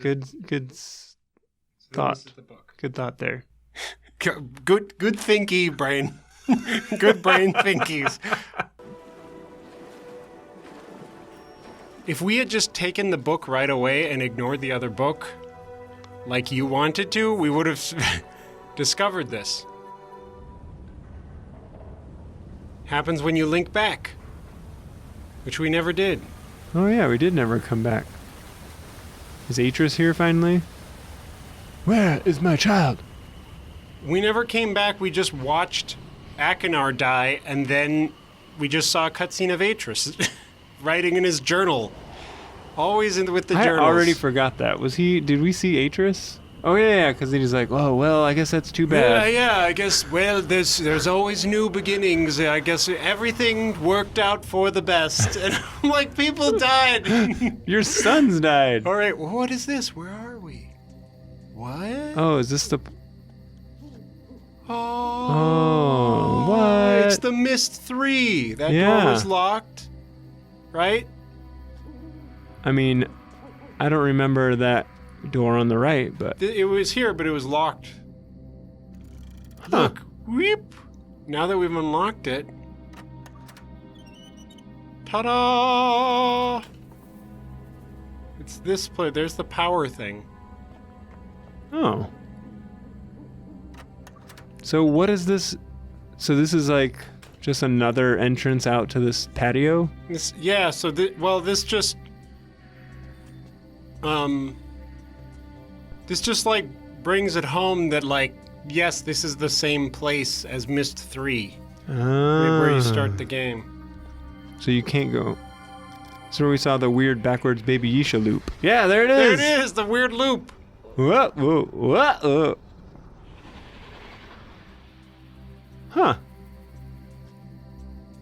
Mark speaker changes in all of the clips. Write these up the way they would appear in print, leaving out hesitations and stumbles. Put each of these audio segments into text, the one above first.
Speaker 1: Good thought.
Speaker 2: This is the book.
Speaker 1: Good thought there.
Speaker 2: Good thinky brain. Good brain thinkies. If we had just taken the book right away and ignored the other book, like you wanted to, we would have discovered this. Happens when you link back, which we never did.
Speaker 1: Oh yeah, we did never come back. Is Atris here finally? Where is my child?
Speaker 2: We never came back, we just watched Akinar die, and then we just saw a cutscene of Atris writing in his journal. Always with the journals.
Speaker 1: I already forgot that. Did we see Atris? Oh yeah, because he's like, oh well, I guess that's too bad.
Speaker 2: Yeah, I guess, well, there's always new beginnings. I guess everything worked out for the best. And I'm like, people died.
Speaker 1: Your sons died.
Speaker 2: All right, well, what is this? Where are we? What?
Speaker 1: Oh, is this the...
Speaker 2: Oh,
Speaker 1: what?
Speaker 2: It's the Myst 3. That door was locked, right?
Speaker 1: I mean, I don't remember that door on the right, but...
Speaker 2: It was here, but it was locked.
Speaker 1: Huh.
Speaker 2: Look, weep. Now that we've unlocked it. Ta-da! It's this place. There's the power thing.
Speaker 1: Oh. So what is this? So this is like just another entrance out to this patio?
Speaker 2: Yeah, so this just... This just, like, brings it home that, like, yes, this is the same place as Myst 3. Where you start the game.
Speaker 1: So you can't go... So we saw the weird backwards Baby Yisha loop. Yeah, there it is!
Speaker 2: There it is, the weird loop!
Speaker 1: Whoa, whoa, whoa. Huh.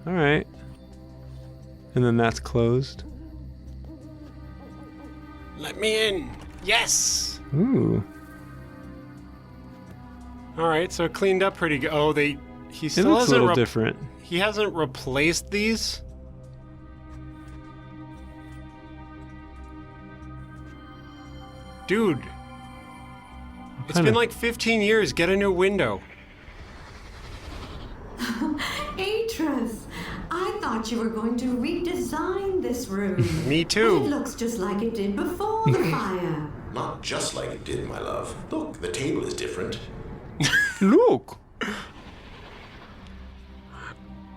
Speaker 1: Alright. And then that's closed.
Speaker 2: Let me in! Yes!
Speaker 1: Ooh.
Speaker 2: Alright, so it cleaned up pretty good. Oh, he
Speaker 1: It
Speaker 2: still
Speaker 1: looks a
Speaker 2: hasn't
Speaker 1: little different.
Speaker 2: He hasn't replaced these? Dude. It's been like 15 years. Get a new window.
Speaker 3: Atris, I thought you were going to redesign this room.
Speaker 2: Me too.
Speaker 3: But it looks just like it did before the fire.
Speaker 4: Not just like it did, my love. Look, the table is different.
Speaker 1: Look!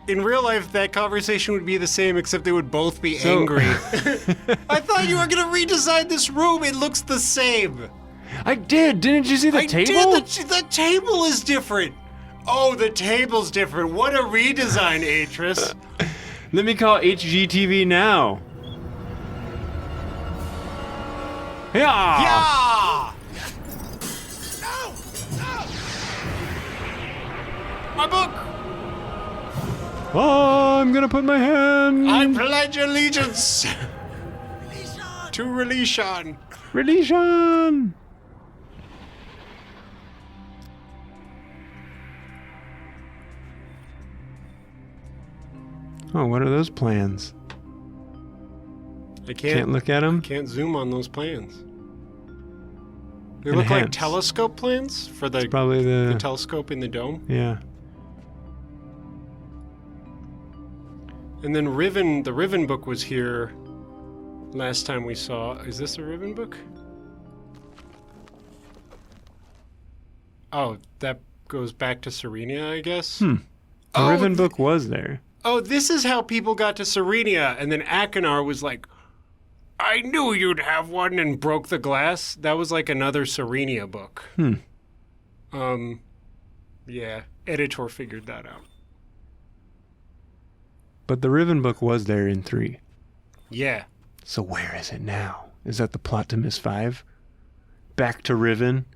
Speaker 2: In real life, that conversation would be the same, except they would both be angry. I thought you were going to redesign this room. It looks the same.
Speaker 1: I did! Didn't you see the table?
Speaker 2: The table is different. Oh, the table's different. What a redesign, Atris.
Speaker 1: Let me call HGTV now. Yeah!
Speaker 2: Yeah! No! No! My book!
Speaker 1: Oh, I'm gonna put my hand...
Speaker 2: I pledge allegiance to Relishan.
Speaker 1: Relishan! Oh, what are those plans?
Speaker 2: I
Speaker 1: Can't look at them?
Speaker 2: Can't zoom on those plans. They look like telescope plans for the
Speaker 1: Probably
Speaker 2: the telescope in the dome.
Speaker 1: Yeah.
Speaker 2: And then Riven, the Riven book was here last time we saw. Is this a Riven book? Oh, that goes back to Serenia, I guess?
Speaker 1: The Riven book was there.
Speaker 2: Oh, this is how people got to Serenia, and then Akinar was like, I knew you'd have one, and broke the glass. That was like another Serenia book. Yeah, editor figured that out.
Speaker 1: But the Riven book was there in 3.
Speaker 2: Yeah.
Speaker 1: So where is it now? Is that the plot to Myst 5? Back to Riven?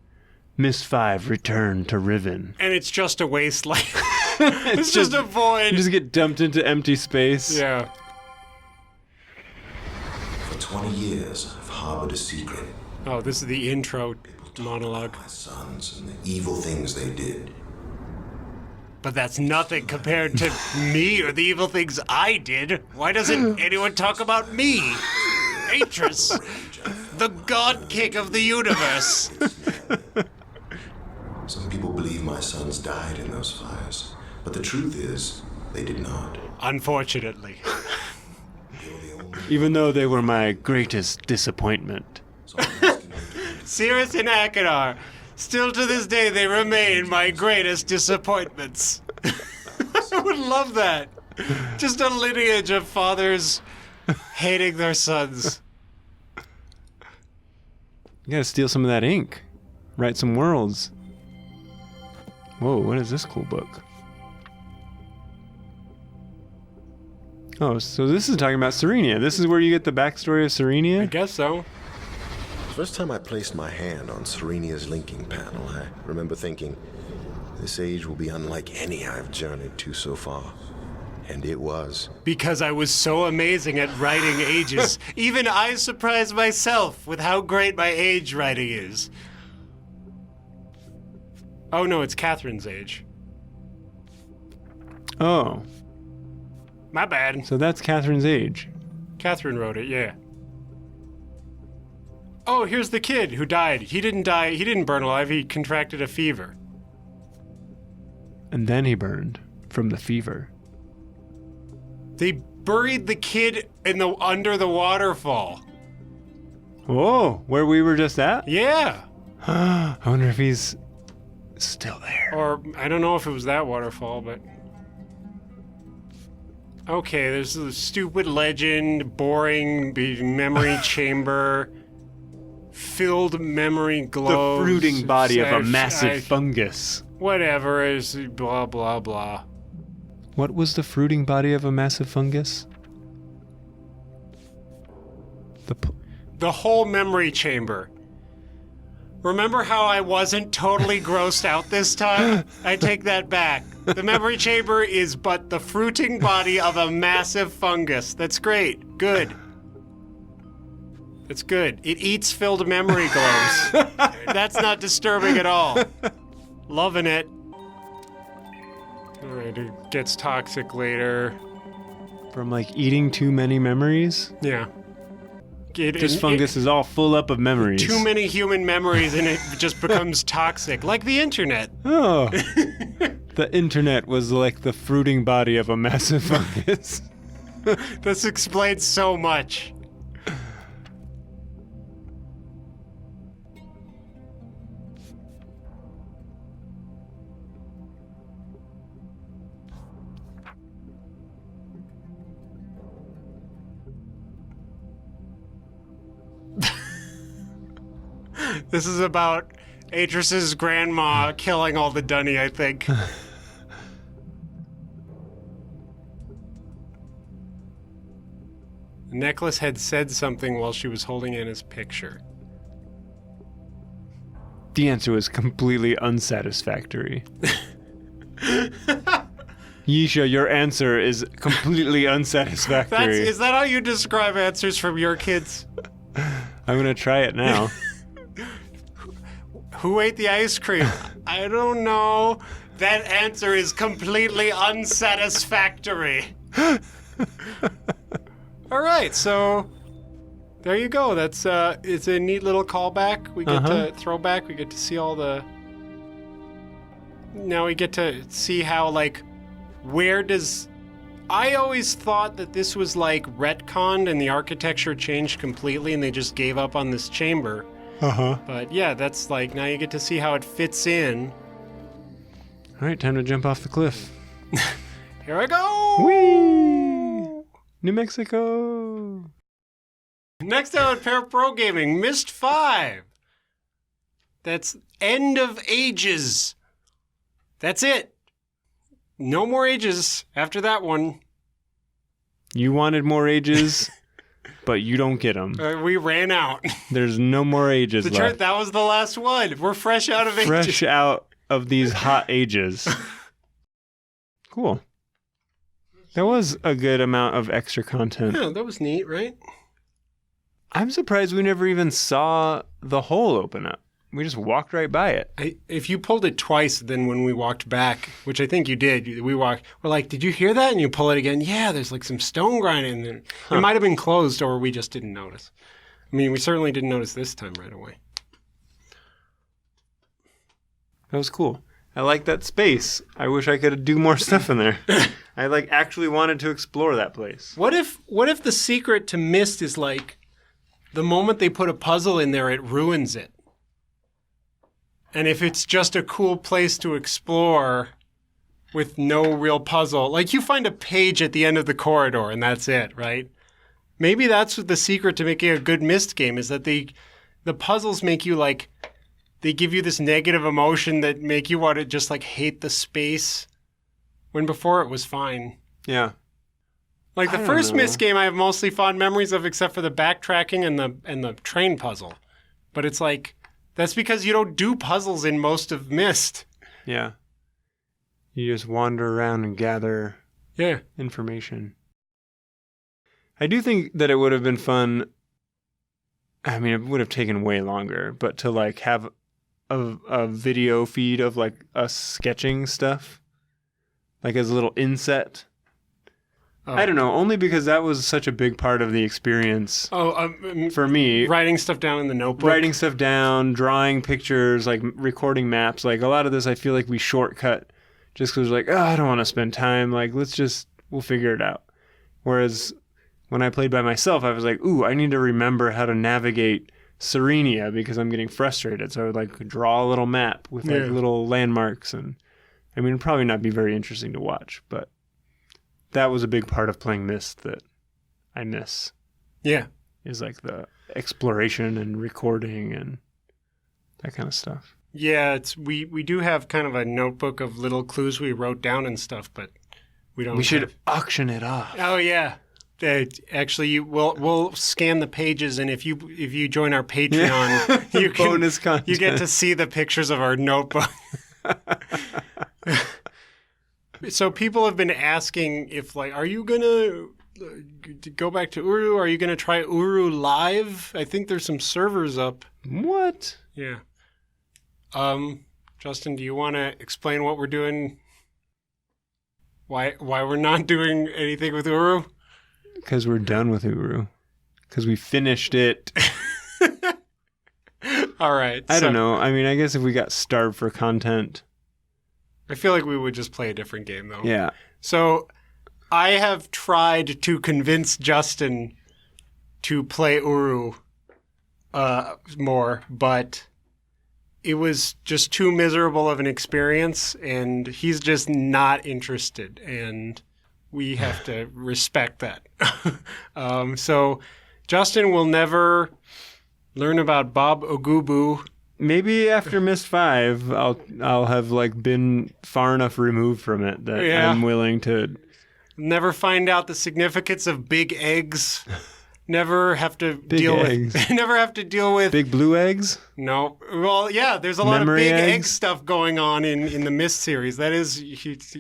Speaker 1: Myst 5, return to Riven.
Speaker 2: And it's just a wasteland. It's just a void.
Speaker 1: You just get dumped into empty space.
Speaker 2: Yeah.
Speaker 4: For 20 years, I've harbored a secret.
Speaker 2: Oh, this is the intro monologue.
Speaker 4: My sons and the evil things they did.
Speaker 2: But that's nothing compared to me or the evil things I did. Why doesn't anyone talk about me? Atris. The God King of the universe.
Speaker 4: Some people believe my sons died in those fires, but the truth is, they did not.
Speaker 2: Unfortunately.
Speaker 1: Even though they were my greatest disappointment.
Speaker 4: So I'm asking you to
Speaker 2: Cirrus and Achenar, still to this day, they remain my greatest disappointments. I would love that. Just a lineage of fathers hating their sons.
Speaker 1: You gotta steal some of that ink. Write some worlds. Whoa, what is this cool book? Oh, so this is talking about Serenia. This is where you get the backstory of
Speaker 2: I
Speaker 1: Serenia?
Speaker 2: guess so.
Speaker 4: First time I placed my hand on Serenia's linking panel, I remember thinking, this age will be unlike any I've journeyed to so far. And it was.
Speaker 2: Because I was so amazing at writing ages. Even I surprised myself with how great my age writing is. Oh no, it's Catherine's age.
Speaker 1: Oh,
Speaker 2: My bad.
Speaker 1: so that's Catherine's age.
Speaker 2: Catherine wrote it, yeah. Oh, here's the kid who died. He didn't die. He didn't burn alive. He contracted a fever.
Speaker 1: And then he burned from the fever.
Speaker 2: They buried the kid in the under the waterfall.
Speaker 1: Whoa, where we were just at?
Speaker 2: Yeah.
Speaker 1: I wonder if he's still there.
Speaker 2: Or I don't know if it was that waterfall, but okay, there's a stupid legend, boring memory chamber, filled memory
Speaker 1: The
Speaker 2: globes.
Speaker 1: fruiting body of a
Speaker 2: I-
Speaker 1: massive fungus.
Speaker 2: Whatever is blah blah blah.
Speaker 1: What was the fruiting body of a massive fungus?
Speaker 2: The whole memory chamber. Remember how I wasn't totally grossed out this time? I take that back. The memory chamber is but the fruiting body of a massive fungus. That's great. Good. It's good. It eats filled memory globes. That's not disturbing at all. Loving it. Alright, it gets toxic later.
Speaker 1: From like eating too many memories?
Speaker 2: Yeah.
Speaker 1: This fungus is all full up of memories.
Speaker 2: Too many human memories and it just becomes toxic, like the internet.
Speaker 1: Oh. The internet was like the fruiting body of a massive fungus.
Speaker 2: This explains so much. This is about Atris's grandma killing all the Dunny, I think. Necklace had said something while she was holding Anna's picture.
Speaker 1: The answer was completely unsatisfactory. Yisha, your answer is completely unsatisfactory.
Speaker 2: Is that how you describe answers from your kids?
Speaker 1: I'm gonna try it now.
Speaker 2: Who ate the ice cream? I don't know. That answer is completely unsatisfactory. All right, so there you go. That's it's a neat little callback. We get to throw back. We get to see all the. Now we get to see how where does. I always thought that this was retconned and the architecture changed completely and they just gave up on this chamber. But yeah, that's now you get to see how it fits in.
Speaker 1: All right, time to jump off the cliff.
Speaker 2: Here I go!
Speaker 1: Whee! New Mexico!
Speaker 2: Next out, Progaming, Myst 5. That's end of ages. That's it. No more ages after that one.
Speaker 1: You wanted more ages, but you don't get them.
Speaker 2: We ran out.
Speaker 1: There's no more ages left.
Speaker 2: That was the last one. We're fresh out of ages.
Speaker 1: Fresh out of these hot ages. Cool. That was a good amount of extra content.
Speaker 2: Yeah, that was neat, right?
Speaker 1: I'm surprised we never even saw the hole open up. We just walked right by it.
Speaker 2: If you pulled it twice, then when we walked back, which I think you did, we're like, did you hear that? And you pull it again. Yeah, there's some stone grinding. And it might have been closed or we just didn't notice. I mean, we certainly didn't notice this time right away.
Speaker 1: That was cool. I like that space. I wish I could do more stuff in there. I like actually wanted to explore that place.
Speaker 2: What if the secret to Myst is like the moment they put a puzzle in there, it ruins it? And if it's just a cool place to explore with no real puzzle, like you find a page at the end of the corridor and that's it, right? Maybe that's the secret to making a good Myst game is that the puzzles make you like, they give you this negative emotion that make you want to just like hate the space when before it was fine.
Speaker 1: Yeah.
Speaker 2: Like the first Myst game I have mostly fond memories of except for the backtracking and the train puzzle. But it's like, that's because you don't do puzzles in most of Myst.
Speaker 1: Yeah. You just wander around and gather information. I do think that it would have been fun. I mean, it would have taken way longer, but to like have a video feed of like us sketching stuff, like as a little inset. Oh. I don't know, only because that was such a big part of the experience for me.
Speaker 2: Writing stuff down in the notebook.
Speaker 1: Writing stuff down, drawing pictures, like recording maps. Like a lot of this I feel like we shortcut just because like, oh, I don't want to spend time. Like, we'll figure it out. Whereas when I played by myself, I was like, ooh, I need to remember how to navigate Serenia because I'm getting frustrated. So I would like draw a little map with like little landmarks. And I mean, it'd probably not be very interesting to watch, but that was a big part of playing Myst that I miss.
Speaker 2: Yeah.
Speaker 1: Is like the exploration and recording and that kind of stuff.
Speaker 2: Yeah, we do have kind of a notebook of little clues we wrote down and stuff, but we don't.
Speaker 1: We should auction it off.
Speaker 2: Oh yeah. Actually, we'll scan the pages, and if you join our Patreon, you can
Speaker 1: bonus content.
Speaker 2: You get to see the pictures of our notebook. So people have been asking if like, are you gonna go back to Uru? Are you gonna try Uru live? I think there's some servers up.
Speaker 1: What?
Speaker 2: Yeah. Justin, do you want to explain what we're doing? Why we're not doing anything with Uru?
Speaker 1: Because we're done with Uru. Because we finished it.
Speaker 2: All right.
Speaker 1: I don't know. I mean, I guess if we got starved for content.
Speaker 2: I feel like we would just play a different game, though.
Speaker 1: Yeah.
Speaker 2: So I have tried to convince Justin to play Uru more, but it was just too miserable of an experience, and he's just not interested, and we have to respect that. So Justin will never learn about Bob Ogubu. Maybe
Speaker 1: after Myst 5, I'll have like been far enough removed from it that I'm willing to
Speaker 2: never find out the significance of big eggs. Never have to deal with
Speaker 1: big blue eggs.
Speaker 2: No, well, yeah, there's a lot of big egg stuff going on in the Myst series. That is,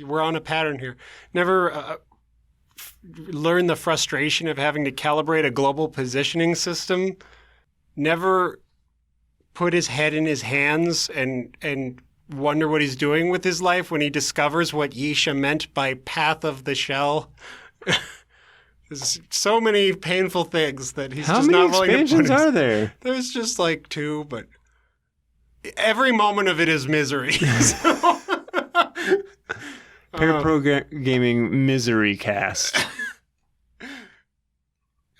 Speaker 2: we're on a pattern here. Never learn the frustration of having to calibrate a global positioning system. Never put his head in his hands and wonder what he's doing with his life when he discovers what Yisha meant by path of the shell. There's so many painful things that he's just not willing to put.
Speaker 1: How many expansions are there?
Speaker 2: There's just like 2, but every moment of it is misery.
Speaker 1: Progaming misery cast.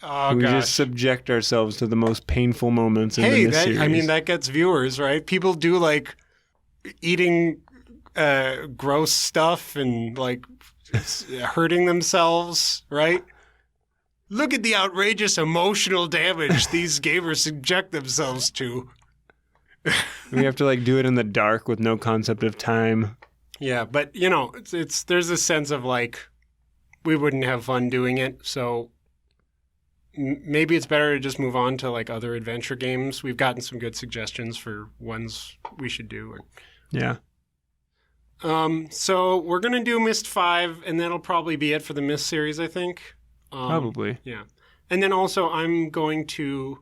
Speaker 2: Oh,
Speaker 1: we just subject ourselves to the most painful moments in the series.
Speaker 2: I mean, that gets viewers, right? People do like eating gross stuff and like hurting themselves, right? Look at the outrageous emotional damage these gamers subject themselves to.
Speaker 1: We have to like do it in the dark with no concept of time.
Speaker 2: Yeah, but you know, there's a sense of like we wouldn't have fun doing it, so maybe it's better to just move on to like other adventure games. We've gotten some good suggestions for ones we should do.
Speaker 1: Yeah.
Speaker 2: So we're gonna do Myst 5, and that'll probably be it for the Myst series, I think.
Speaker 1: Probably.
Speaker 2: Yeah. And then also I'm going to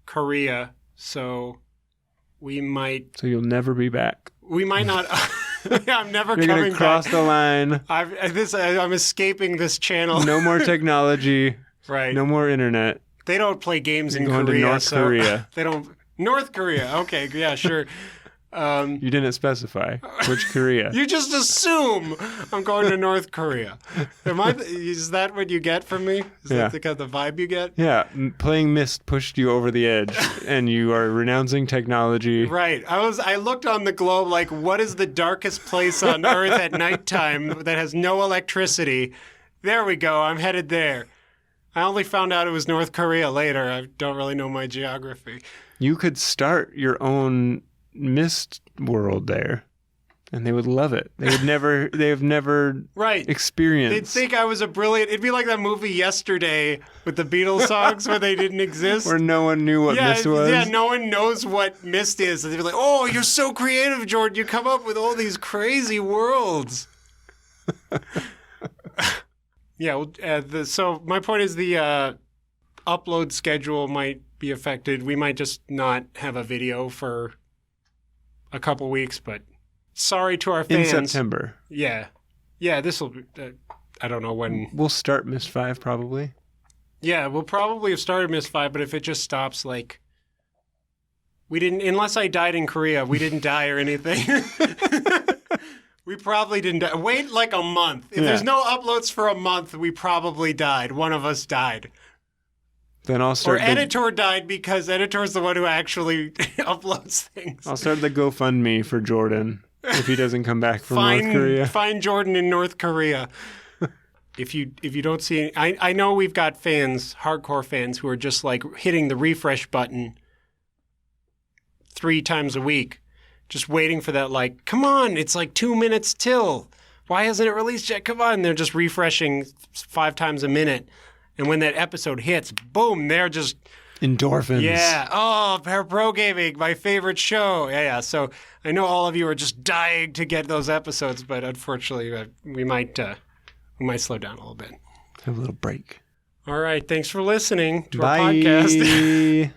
Speaker 2: Korea, so we might...
Speaker 1: So you'll never be back.
Speaker 2: We might not... Yeah, I'm never
Speaker 1: You're
Speaker 2: coming
Speaker 1: gonna cross
Speaker 2: back.
Speaker 1: the line.
Speaker 2: I'm escaping this channel.
Speaker 1: No more technology.
Speaker 2: Right.
Speaker 1: No more internet.
Speaker 2: They don't play games in
Speaker 1: going
Speaker 2: Korea.
Speaker 1: to North Korea.
Speaker 2: They don't. North Korea. Okay, yeah, sure.
Speaker 1: You didn't specify which Korea.
Speaker 2: You just assume I'm going to North Korea. Is that what you get from me? Is that the kind of the vibe you get?
Speaker 1: Yeah, playing Myst pushed you over the edge, and you are renouncing technology.
Speaker 2: Right. I looked on the globe like, what is the darkest place on Earth at nighttime that has no electricity? There we go. I'm headed there. I only found out it was North Korea later. I don't really know my geography.
Speaker 1: You could start your own Myst world there, and they would love it. They've never
Speaker 2: Right.
Speaker 1: experienced.
Speaker 2: They'd think I was a brilliant. It'd be like that movie Yesterday with the Beatles songs where they didn't exist.
Speaker 1: Where no one knew what Myst was.
Speaker 2: Yeah, no one knows what Myst is. And they'd be like, "Oh, you're so creative, Jordan. You come up with all these crazy worlds." Yeah. Well, so my point is the upload schedule might be affected. We might just not have a video for a couple weeks, but sorry to our fans.
Speaker 1: In September.
Speaker 2: Yeah. This will be, I don't know when.
Speaker 1: We'll start Myst 5 probably.
Speaker 2: Yeah, we'll probably have started Myst 5, but if it just stops, like, we didn't, unless I died in Korea, we didn't die or anything. We probably didn't die. Wait like a month. If there's no uploads for a month, we probably died. One of us died.
Speaker 1: Then I'll start.
Speaker 2: Or Editor died because Editor's the one who actually uploads things.
Speaker 1: I'll start the GoFundMe for Jordan if he doesn't come back from North Korea.
Speaker 2: Find Jordan in North Korea. If you don't see, I know we've got fans, hardcore fans, who are just like hitting the refresh button 3 times a week, just waiting for that. Like, come on, it's like 2 minutes till. Why hasn't it released yet? Come on, they're just refreshing 5 times a minute. And when that episode hits, boom, they're just...
Speaker 1: Endorphins.
Speaker 2: Yeah. Oh, Progaming, my favorite show. Yeah. So I know all of you are just dying to get those episodes, but unfortunately, we might slow down a little bit.
Speaker 1: Have a little break.
Speaker 2: All right. Thanks for listening to
Speaker 1: Bye.
Speaker 2: our podcast.